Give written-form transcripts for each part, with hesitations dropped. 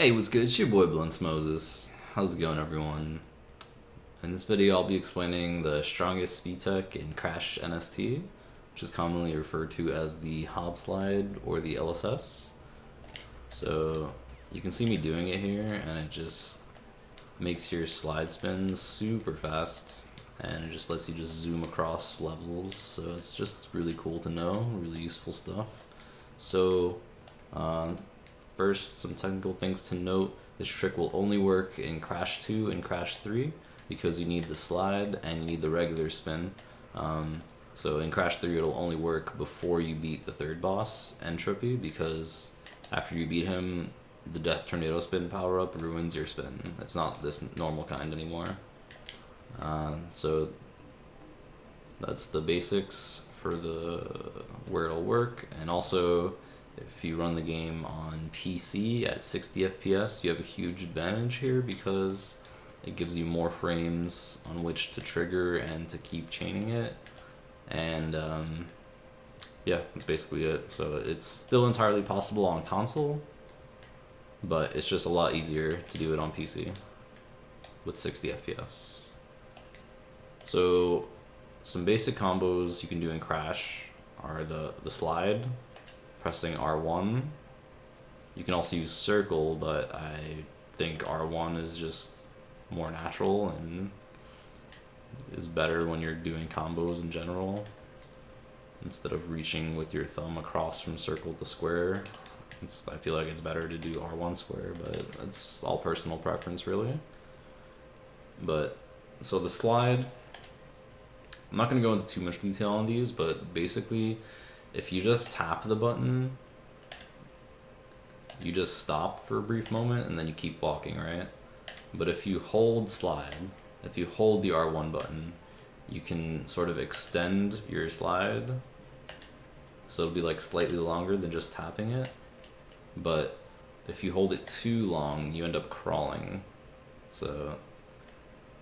Hey, what's good? It's your boy Blunts Moses. How's it going, everyone? In this video, I'll be explaining the strongest speed tech in Crash NST, which is commonly referred to as the Hobslide or the LSS. So you can see me doing it here, and it just makes your slide spin super fast, and it just lets you just zoom across levels. So it's just really cool to know, really useful stuff. So first, some technical things to note. This trick will only work in Crash 2 and Crash 3 because you need the slide and you need the regular spin. So in Crash 3 it'll only work before you beat the third boss, Entropy, because after you beat him, the Death Tornado Spin power-up ruins your spin. It's not this normal kind anymore. So that's the basics for where it'll work, and also if you run the game on PC at 60 FPS, you have a huge advantage here because it gives you more frames on which to trigger and to keep chaining it. And yeah, that's basically it. So it's still entirely possible on console, but it's just a lot easier to do it on PC with 60 FPS. So some basic combos you can do in Crash are the slide, pressing R1. You can also use circle, but I think R1 is just more natural and is better when you're doing combos in general. Instead of reaching with your thumb across from circle to square, I feel like it's better to do R1 square, but it's all personal preference really. But so the slide, I'm not going to go into too much detail on these, but basically if you just tap the button, you just stop for a brief moment and then you keep walking, right? But if you hold slide, if you hold the R1 button, you can sort of extend your slide. So it'll be like slightly longer than just tapping it. But if you hold it too long, you end up crawling. So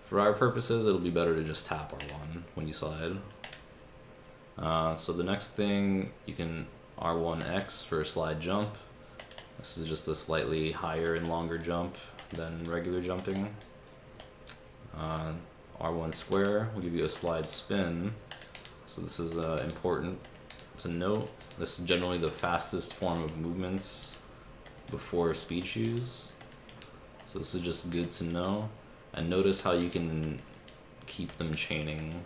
for our purposes, it'll be better to just tap R1 when you slide. So the next thing, you can R1X for a slide jump. This is just a slightly higher and longer jump than regular jumping. R1 square will give you a slide spin. So this is important to note. This is generally the fastest form of movement before speed shoes. So this is just good to know. And notice how you can keep them chaining.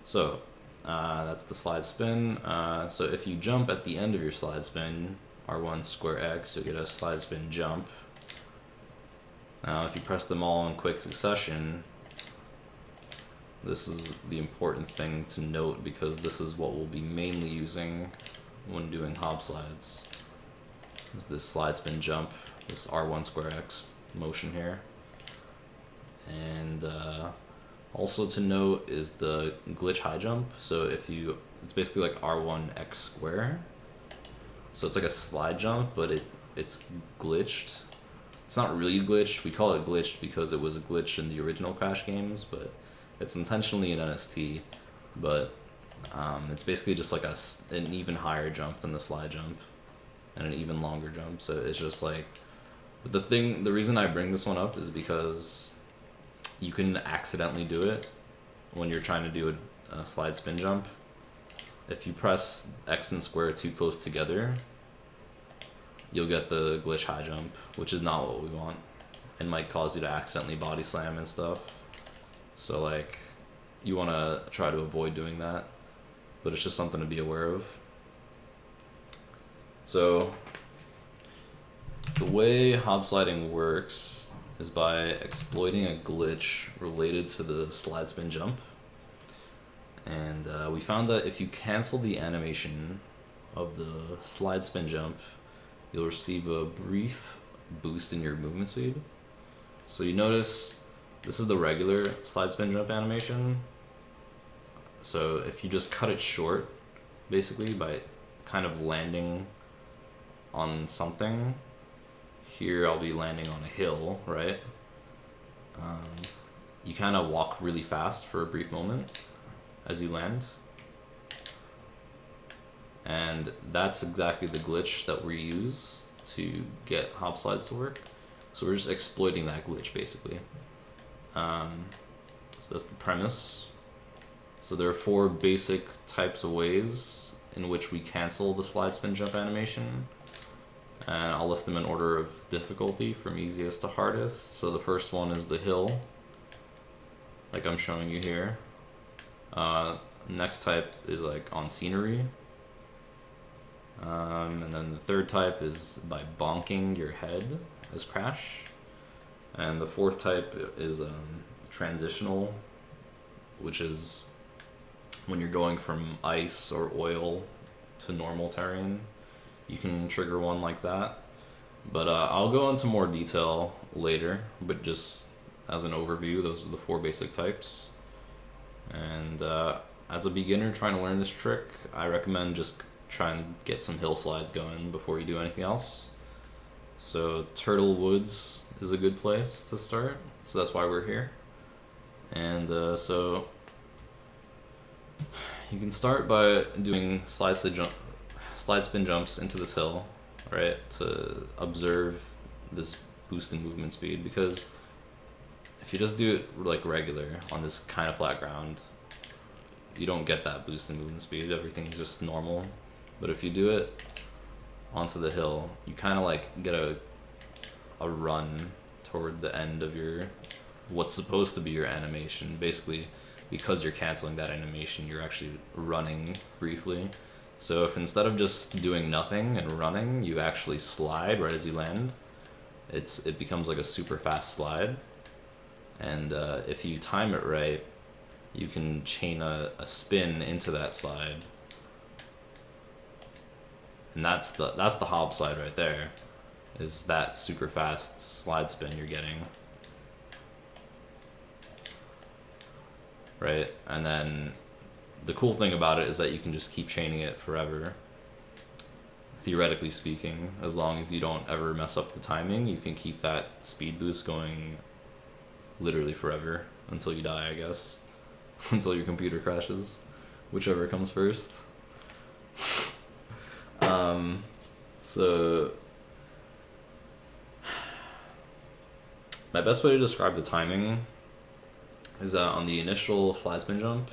So that's the slide spin. So if you jump at the end of your slide spin, R1 square X, you'll get a slide spin jump. Now if you press them all in quick succession, this is the important thing to note because this is what we'll be mainly using when doing Hobslides. Is this slide spin jump, this R1 square X motion here. And also to note is the glitch high jump. So it's basically like R1 X square. So it's like a slide jump, but it's glitched. It's not really glitched. We call it glitched because it was a glitch in the original Crash games, but it's intentionally an NST. But it's basically just like an even higher jump than the slide jump and an even longer jump. So it's just like, but the reason I bring this one up is because you can accidentally do it when you're trying to do a slide spin jump. If you press X and square too close together, you'll get the glitch high jump, which is not what we want. It might cause you to accidentally body slam and stuff. So like, you want to try to avoid doing that, but it's just something to be aware of. So the way hobsliding works is by exploiting a glitch related to the slide spin jump. And we found that if you cancel the animation of the slide spin jump, you'll receive a brief boost in your movement speed. So you notice this is the regular slide spin jump animation. So if you just cut it short, basically by kind of landing on something, here I'll be landing on a hill, right? You kind of walk really fast for a brief moment as you land. And that's exactly the glitch that we use to get hop slides to work. So we're just exploiting that glitch basically. So that's the premise. So there are 4 basic types of ways in which we cancel the slide spin jump animation. And I'll list them in order of difficulty from easiest to hardest. So the first one is the hill, like I'm showing you here. Next type is like on scenery. And then the third type is by bonking your head as crash. And the fourth type is transitional, which is when you're going from ice or oil to normal terrain. You can trigger one like that. But I'll go into more detail later, but just as an overview, those are the 4 basic types. And as a beginner trying to learn this trick, I recommend just try and get some hill slides going before you do anything else. So Turtle Woods is a good place to start, so that's why we're here. And so you can start by doing slide spin jumps into this hill, right, to observe this boost in movement speed, because if you just do it like regular on this kind of flat ground, you don't get that boost in movement speed, everything's just normal. But if you do it onto the hill, you kind of like get a run toward the end of your what's supposed to be your animation. Basically, because you're canceling that animation, you're actually running briefly. So if instead of just doing nothing and running, you actually slide right as you land, it becomes like a super fast slide. And if you time it right, you can chain a spin into that slide. And that's the hob slide right there, is that super fast slide spin you're getting. Right? And then the cool thing about it is that you can just keep chaining it forever. Theoretically speaking, as long as you don't ever mess up the timing, you can keep that speed boost going literally forever until you die, I guess. Until your computer crashes, whichever comes first. So my best way to describe the timing is that on the initial slide spin jump,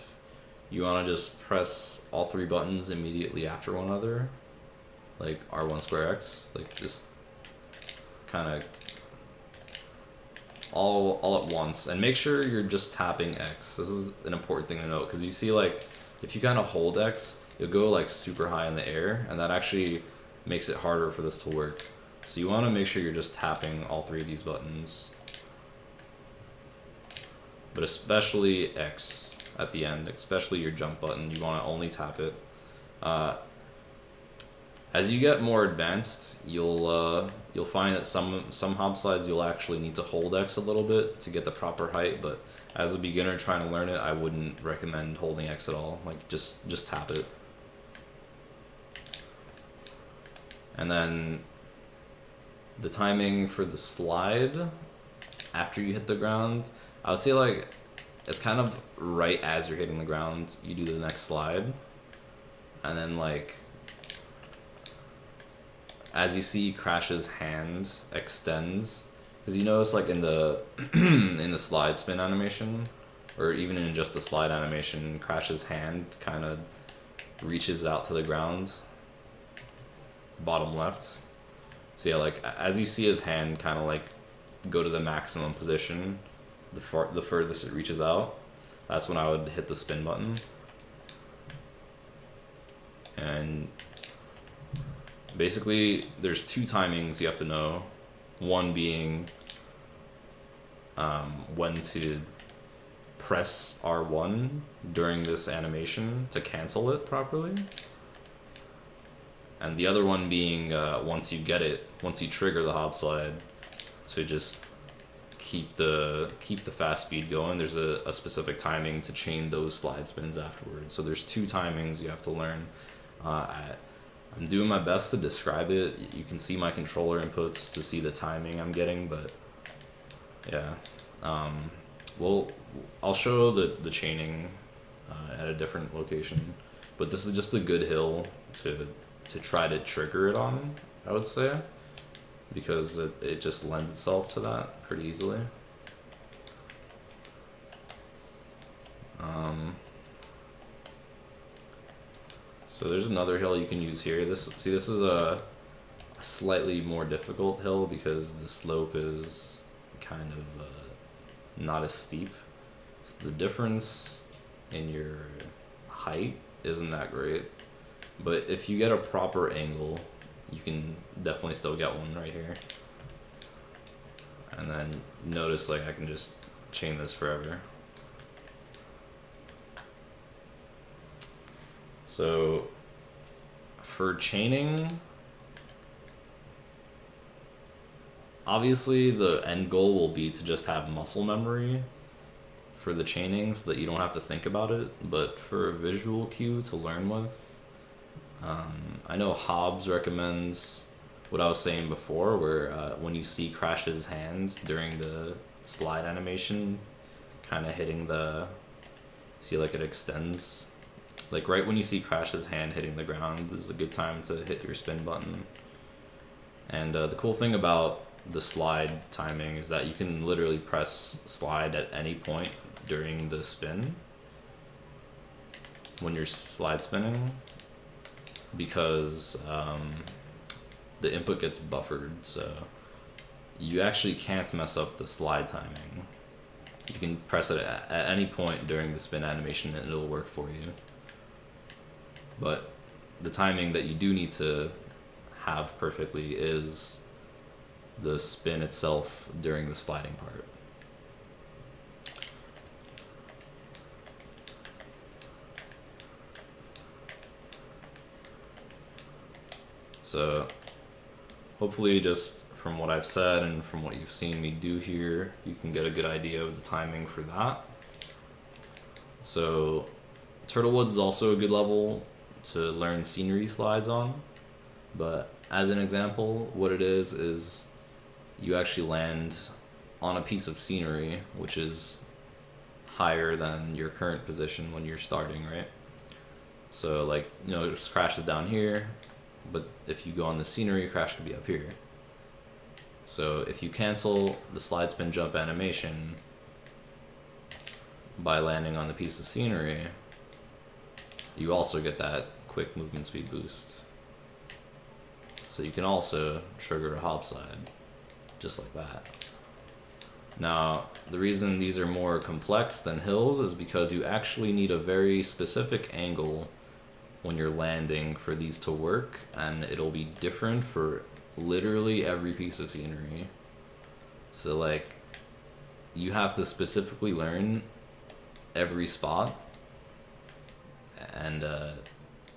you want to just press all 3 buttons immediately after one another, like R1 square X, like just kind of all at once, and make sure you're just tapping X. This is an important thing to note, because you see, like, if you kind of hold X, you'll go like super high in the air, and that actually makes it harder for this to work. So you want to make sure you're just tapping all 3 of these buttons, but especially X at the end, especially your jump button. You want to only tap it. As you get more advanced, you'll find that some hop slides you'll actually need to hold X a little bit to get the proper height, but as a beginner trying to learn it, I wouldn't recommend holding X at all. Like, just tap it. And then the timing for the slide after you hit the ground, I would say like it's kind of right as you're hitting the ground, you do the next slide. And then like as you see Crash's hand extends, because you notice like in the in the slide spin animation, or even in just the slide animation, Crash's hand kind of reaches out to the ground, bottom left. So yeah, like as you see his hand kind of like go to the maximum position, the furthest it reaches out, that's when I would hit the spin button. And basically there's 2 timings you have to know. One being when to press R1 during this animation to cancel it properly. And the other one being once you trigger the hop slide, to just keep the fast speed going. There's a specific timing to chain those slide spins afterwards. So there's 2 timings you have to learn. I'm doing my best to describe it. You can see my controller inputs to see the timing I'm getting, but yeah. Well, I'll show the chaining at a different location, but this is just a good hill to try to trigger it on, I would say, because it just lends itself to that pretty easily. So there's another hill you can use here. This is a slightly more difficult hill because the slope is kind of not as steep. So the difference in your height isn't that great, but if you get a proper angle, you can definitely still get one right here. And then notice, like, I can just chain this forever. So for chaining, obviously the end goal will be to just have muscle memory for the chaining so that you don't have to think about it. But for a visual cue to learn with, I know Hobbs recommends what I was saying before, where when you see Crash's hands during the slide animation, kind of hitting the, see, like, it extends. Like right when you see Crash's hand hitting the ground is a good time to hit your spin button. And the cool thing about the slide timing is that you can literally press slide at any point during the spin when you're slide spinning, because the input gets buffered, so you actually can't mess up the slide timing. You can press it at any point during the spin animation and it'll work for you. But the timing that you do need to have perfectly is the spin itself during the sliding part. So hopefully, just from what I've said and from what you've seen me do here, you can get a good idea of the timing for that. So Turtlewoods is also a good level to learn scenery slides on, but as an example, what it is you actually land on a piece of scenery which is higher than your current position when you're starting, right? So, like, you know, Crash is down here, but if you go on the scenery, Crash could be up here. So if you cancel the slide spin jump animation by landing on the piece of scenery, you also get that quick movement speed boost. So you can also trigger a Hobslide just like that. Now, the reason these are more complex than hills is because you actually need a very specific angle when you're landing for these to work, and it'll be different for literally every piece of scenery. So, like, you have to specifically learn every spot and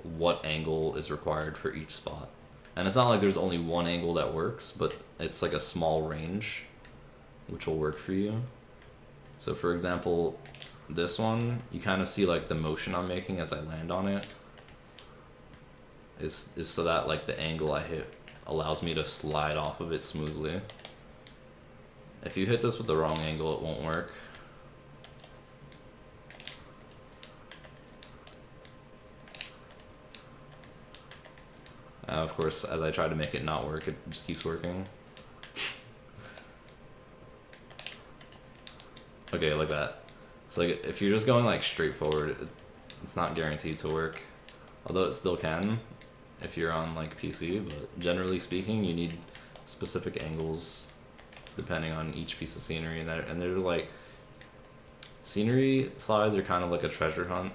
what angle is required for each spot. And it's not like there's only one angle that works, but it's like a small range which will work for you. So for example, this one, you kind of see like the motion I'm making as I land on it is so that like the angle I hit allows me to slide off of it smoothly. If you hit this with the wrong angle, it won't work. Of course, as I try to make it not work, it just keeps working. Okay, like that. So like, if you're just going like straight forward, it's not guaranteed to work. Although it still can if you're on like PC, but generally speaking, you need specific angles depending on each piece of scenery. And there's like, scenery slides are kind of like a treasure hunt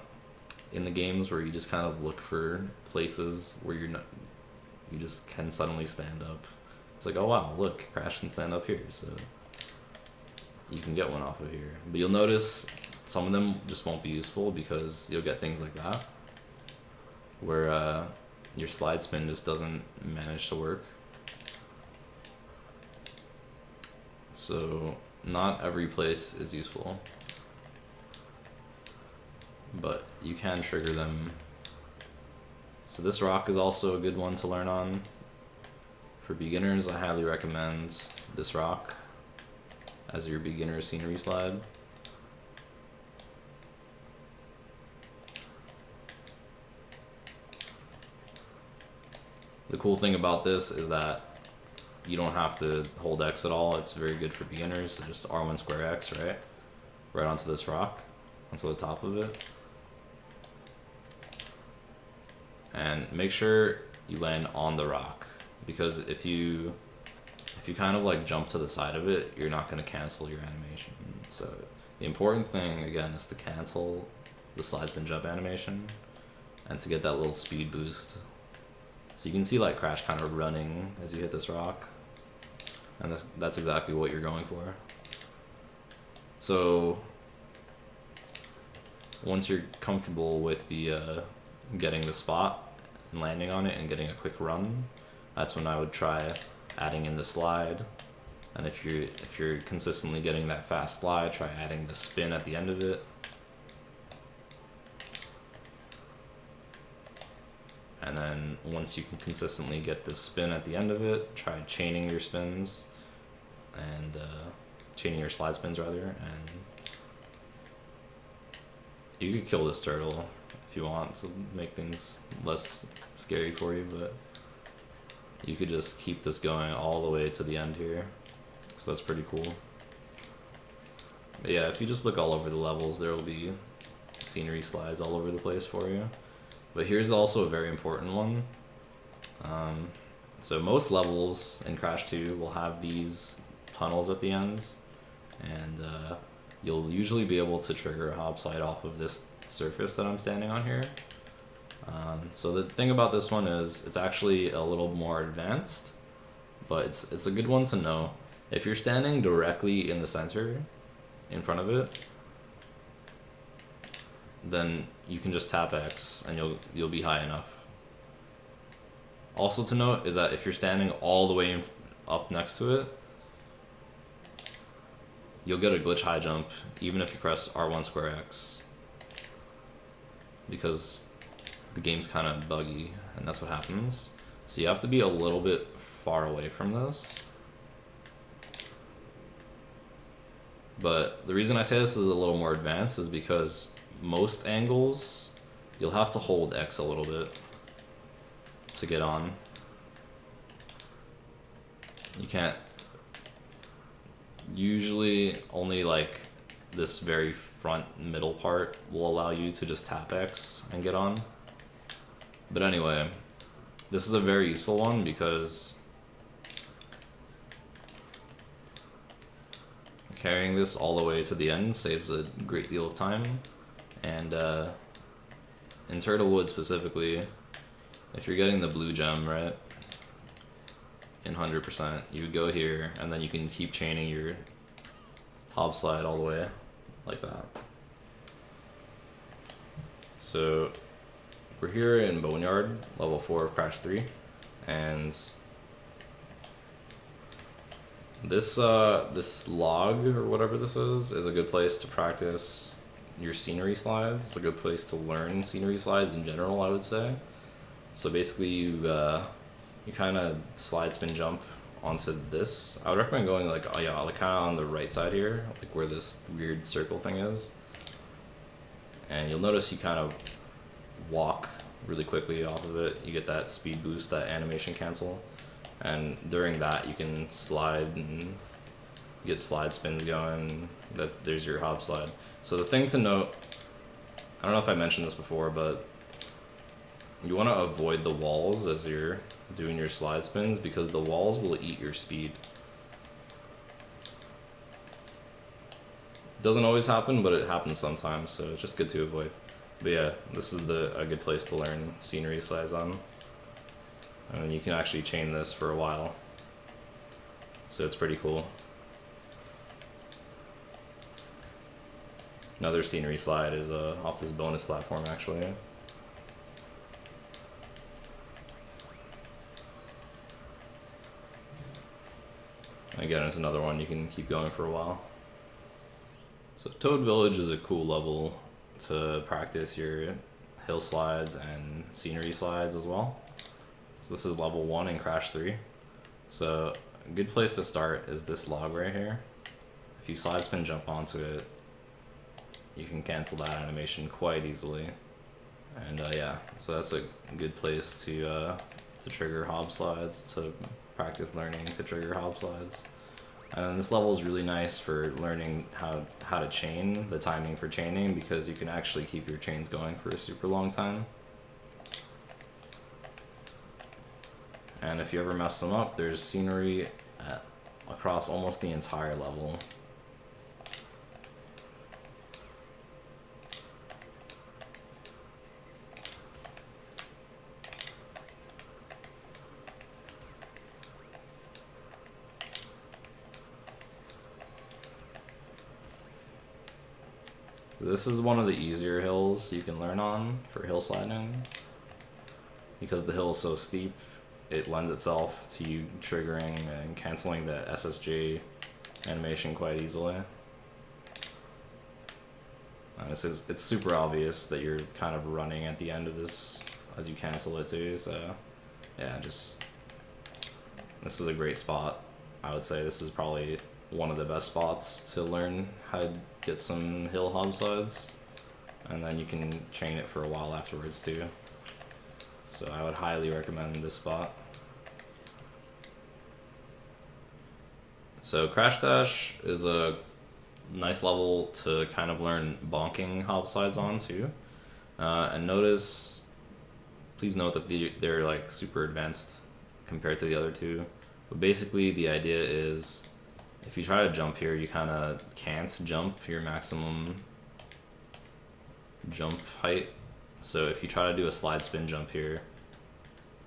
in the games where you just kind of look for places where you just can suddenly stand up. It's like, oh wow, look, Crash can stand up here, so you can get one off of here. But you'll notice some of them just won't be useful because you'll get things like that where your slide spin just doesn't manage to work. So not every place is useful, but you can trigger them. So this rock is also a good one to learn on. For beginners, I highly recommend this rock as your beginner scenery slide. The cool thing about this is that you don't have to hold X at all. It's very good for beginners. So just R1 square X, right? Right onto this rock, onto the top of it. And make sure you land on the rock, because if you kind of like jump to the side of it, you're not going to cancel your animation. So the important thing again is to cancel the slide spin jump animation and to get that little speed boost. So you can see like Crash kind of running as you hit this rock, and that's exactly what you're going for. So once you're comfortable with the getting the spot and landing on it and getting a quick run, that's when I would try adding in the slide. And if you're consistently getting that fast slide, try adding the spin at the end of it. And then once you can consistently get the spin at the end of it, try chaining your spins and chaining your slide spins rather, and you could kill this turtle if you want to make things less scary for you, but you could just keep this going all the way to the end here. So that's pretty cool. But yeah, if you just look all over the levels, there will be scenery slides all over the place for you. But here's also a very important one. So most levels in Crash 2 will have these tunnels at the ends, and you'll usually be able to trigger a Hobslide off of this surface that I'm standing on here. So the thing about this one is it's actually a little more advanced, but it's a good one to know. If you're standing directly in the center, in front of it, then you can just tap X and you'll be high enough. Also to note is that if you're standing all the way up next to it, you'll get a glitch high jump even if you press R1 square X, because the game's kind of buggy and that's what happens. So you have to be a little bit far away from this. But the reason I say this is a little more advanced is because most angles you'll have to hold X a little bit to get on. You can't, usually only like this very front middle part will allow you to just tap X and get on. But anyway, this is a very useful one because carrying this all the way to the end saves a great deal of time. And in Turtlewood specifically, if you're getting the blue gem, right, in 100%, you would go here, and then you can keep chaining your Hobslide all the way, like that. So, we're here in Boneyard, level 4 of Crash 3, and this log, or whatever this is a good place to practice your scenery slides. It's a good place to learn scenery slides in general, I would say. So basically you kind of slide spin jump onto this. I would recommend going like kind of on the right side here, like where this weird circle thing is. And you'll notice you kind of walk really quickly off of it. You get that speed boost, that animation cancel. And during that you can slide and get slide spins going. There's your Hobslide. So the thing to note, I don't know if I mentioned this before, but you want to avoid the walls as you're doing your slide spins, because the walls will eat your speed. Doesn't always happen, but it happens sometimes, so it's just good to avoid. But yeah, this is a good place to learn scenery slides on. And you can actually chain this for a while. So it's pretty cool. Another scenery slide is off this bonus platform, actually. Again, it's another one you can keep going for a while. So Toad Village is a cool level to practice your hill slides and scenery slides as well. So this is level 1 in Crash 3. So a good place to start is this log right here. If you slide spin jump onto it, you can cancel that animation quite easily. And yeah, so that's a good place to to trigger hob slides, to practice learning to trigger hob slides. And this level is really nice for learning how to chain, the timing for chaining, because you can actually keep your chains going for a super long time. And if you ever mess them up, there's scenery across almost the entire level. So this is one of the easier hills you can learn on for hill sliding. Because the hill is so steep, it lends itself to you triggering and canceling the SSJ animation quite easily. And it's super obvious that you're kind of running at the end of this as you cancel it too, so yeah, this is a great spot. I would say this is probably one of the best spots to learn how to get some hill hob slides, and then you can chain it for a while afterwards too. So I would highly recommend this spot. So Crash Dash is a nice level to kind of learn bonking hob slides on too. And please note that they're like super advanced compared to the other two. But basically the idea is if you try to jump here, you kind of can't jump your maximum jump height. So if you try to do a slide spin jump here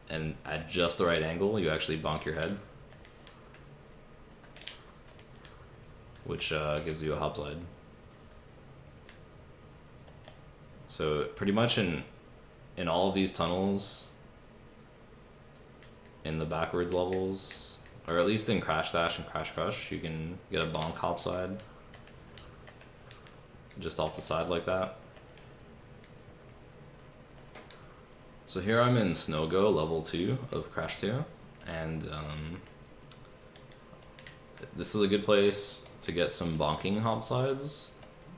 and at just the right angle, you actually bonk your head, which gives you a hob slide. So pretty much in all of these tunnels, in the backwards levels, or at least in Crash Dash and Crash Crush, you can get a bonk hob slide just off the side like that. So here I'm in Snow Go level 2 of Crash 2, and this is a good place to get some bonking hob slides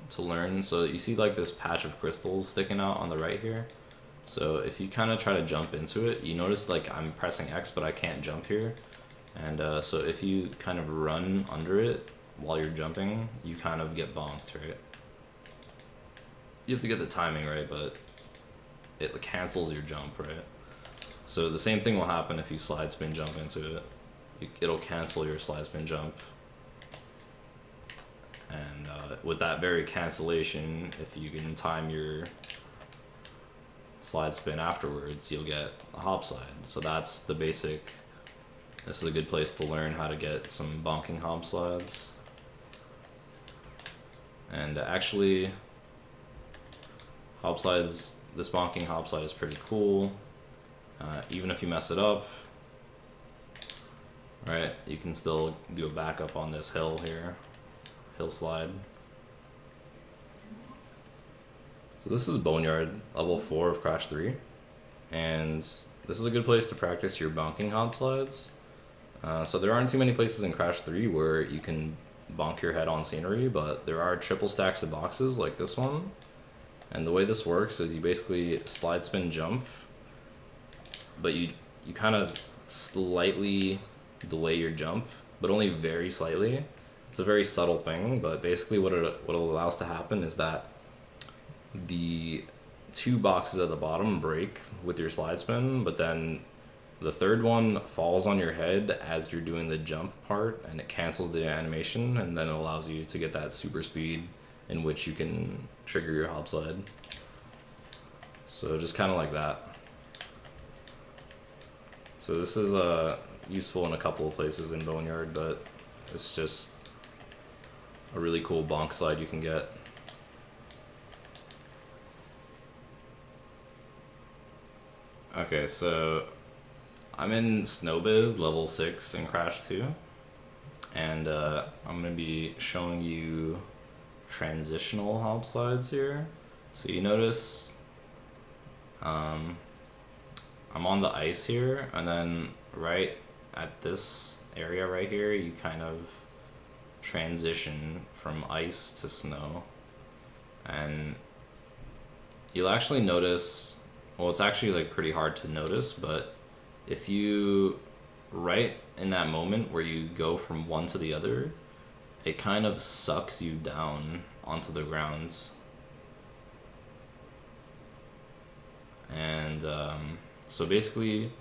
to learn. So you see like this patch of crystals sticking out on the right here. So if you kind of try to jump into it, you notice like I'm pressing X but I can't jump here. And so if you kind of run under it while you're jumping, you kind of get bonked, right? You have to get the timing right, but it cancels your jump, right? So the same thing will happen if you slide spin jump into it. It'll cancel your slide spin jump. And with that very cancellation, if you can time your slide spin afterwards, you'll get a hob slide. So that's the basic. This is a good place to learn how to get some bonking hob slides. And actually, hob slides, this bonking hob slide is pretty cool. Even if you mess it up, right, you can still do a backup on this hill here, hill slide. So this is Boneyard, level 4 of Crash 3. And this is a good place to practice your bonking hob slides. So there aren't too many places in Crash 3 where you can bonk your head on scenery, but there are triple stacks of boxes like this one. And the way this works is you basically slide spin jump, but you kind of slightly delay your jump, but only very slightly. It's a very subtle thing, but basically what it allows to happen is that the 2 boxes at the bottom break with your slide spin, but then the third one falls on your head as you're doing the jump part, and it cancels the animation, and then it allows you to get that super speed in which you can trigger your hob slide. So just kind of like that. So this is useful in a couple of places in Boneyard, but it's just a really cool bonk slide you can get. Okay, so I'm in Snowbiz level 6 in Crash 2, and I'm going to be showing you transitional hob slides here. So you notice I'm on the ice here, and then right at this area right here, you kind of transition from ice to snow, and you'll actually notice, well, it's actually like pretty hard to notice, but if you, right in that moment where you go from one to the other, it kind of sucks you down onto the ground. And so basically,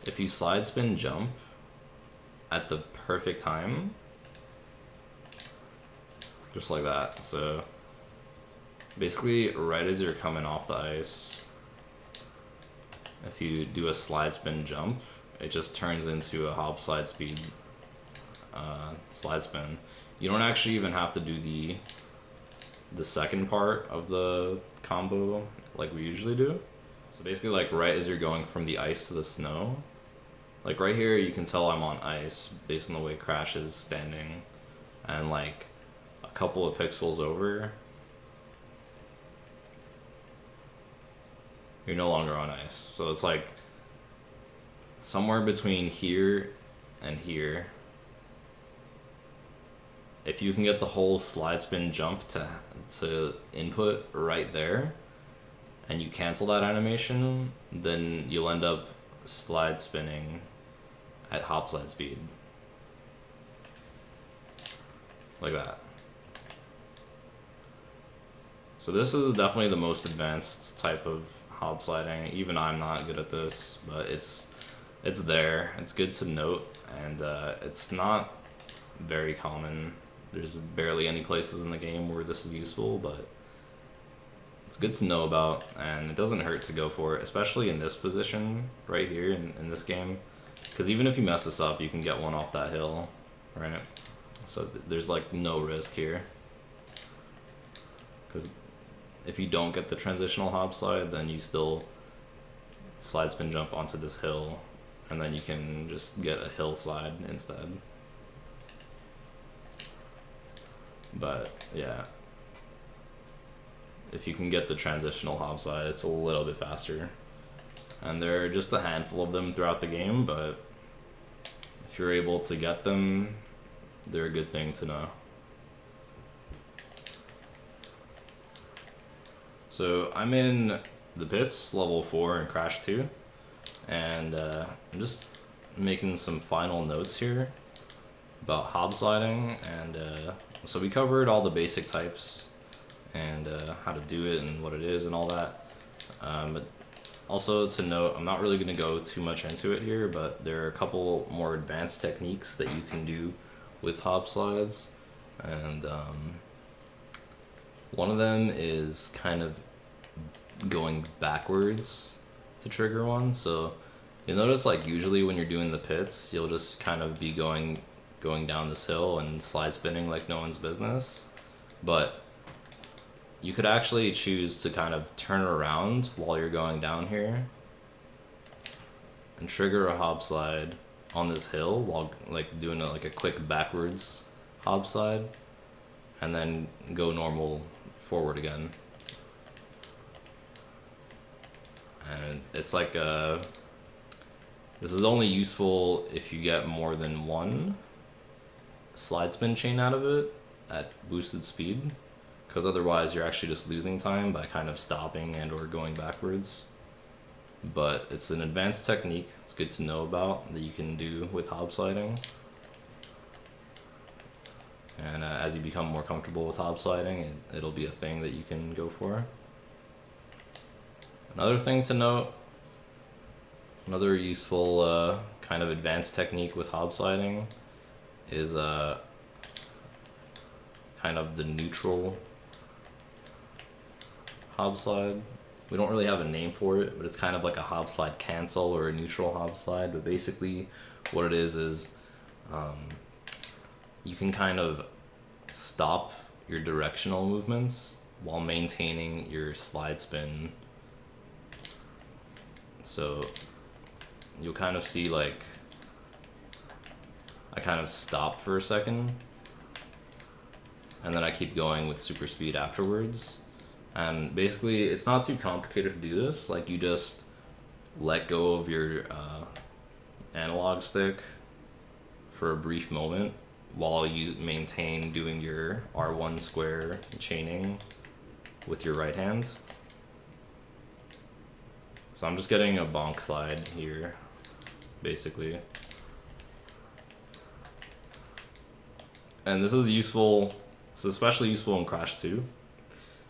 if you slide spin jump at the perfect time, just like that. So basically, right as you're coming off the ice, if you do a slide spin jump, it just turns into a hop slide speed slide spin. You don't actually even have to do the second part of the combo like we usually do. So basically, like right as you're going from the ice to the snow, like right here you can tell I'm on ice based on the way Crash is standing, and like a couple of pixels over, you're no longer on ice. So it's like somewhere between here and here. If you can get the whole slide spin jump to input right there, and you cancel that animation, then you'll end up slide spinning at hop slide speed. Like that. So this is definitely the most advanced type of hop sliding. Even I'm not good at this, but it's there. It's good to note, and it's not very common. There's barely any places in the game where this is useful, but it's good to know about, and it doesn't hurt to go for it, especially in this position right here in this game, because even if you mess this up, you can get one off that hill, right? So there's like no risk here, because if you don't get the transitional hop slide, then you still slide spin jump onto this hill, and then you can just get a hill slide instead. But yeah, if you can get the transitional hop slide, it's a little bit faster. And there are just a handful of them throughout the game, but if you're able to get them, they're a good thing to know. So I'm in the pits, level 4 in Crash 2, and I'm just making some final notes here about hobsliding, and so we covered all the basic types and how to do it and what it is and all that. But also to note, I'm not really going to go too much into it here, but there are a couple more advanced techniques that you can do with hop slides, and one of them is kind of going backwards to trigger one. So you'll notice, like, usually when you're doing the pits, you'll just kind of be going down this hill and slide spinning like no one's business, but you could actually choose to kind of turn around while you're going down here and trigger a hop slide on this hill while like doing like a quick backwards hop slide, and then go normal forward again. And it's like this is only useful if you get more than one slide spin chain out of it at boosted speed, because otherwise you're actually just losing time by kind of stopping and or going backwards. But it's an advanced technique, it's good to know about, that you can do with hobsliding. And as you become more comfortable with hobsliding, it'll be a thing that you can go for. Another thing to note, another useful kind of advanced technique with hobsliding is kind of the neutral hobslide. We don't really have a name for it, but it's kind of like a hobslide cancel or a neutral hobslide. But basically what it is you can kind of stop your directional movements while maintaining your slide spin. So you'll kind of see, like, I kind of stop for a second and then I keep going with super speed afterwards. And basically it's not too complicated to do this. Like, you just let go of your analog stick for a brief moment while you maintain doing your R1 square chaining with your right hand. So I'm just getting a bonk slide here basically. And this is useful, it's especially useful in Crash 2,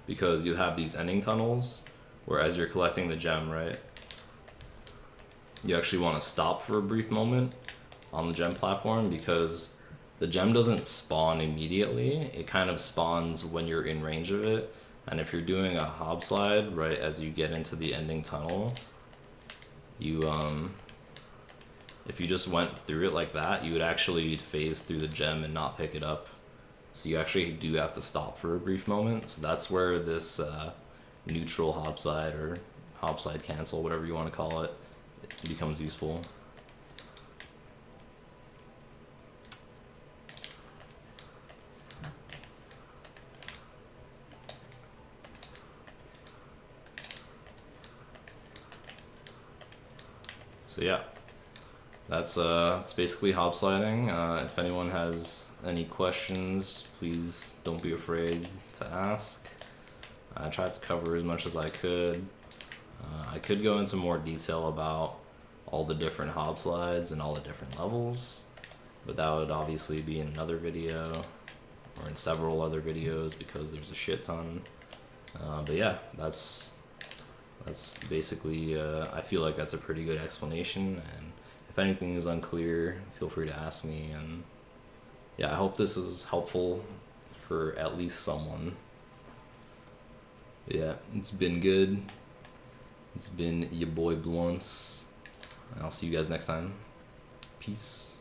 because you have these ending tunnels, where as you're collecting the gem, right, you actually want to stop for a brief moment on the gem platform, because the gem doesn't spawn immediately, it kind of spawns when you're in range of it. And if you're doing a hob slide, right, as you get into the ending tunnel, you if you just went through it like that, you would actually phase through the gem and not pick it up. So you actually do have to stop for a brief moment. So that's where this neutral hob slide, or hob slide cancel, whatever you want to call it, becomes useful. So yeah, that's basically hob sliding. If anyone has any questions, please don't be afraid to ask. I tried to cover as much as I could. I could go into more detail about all the different hob slides and all the different levels, but that would obviously be in another video or in several other videos because there's a shit ton. But yeah, that's basically, I feel like that's a pretty good explanation, and if anything is unclear, feel free to ask me. And yeah, I hope this is helpful for at least someone. Yeah, it's been good. It's been your boy Blunts. I'll see you guys next time. Peace.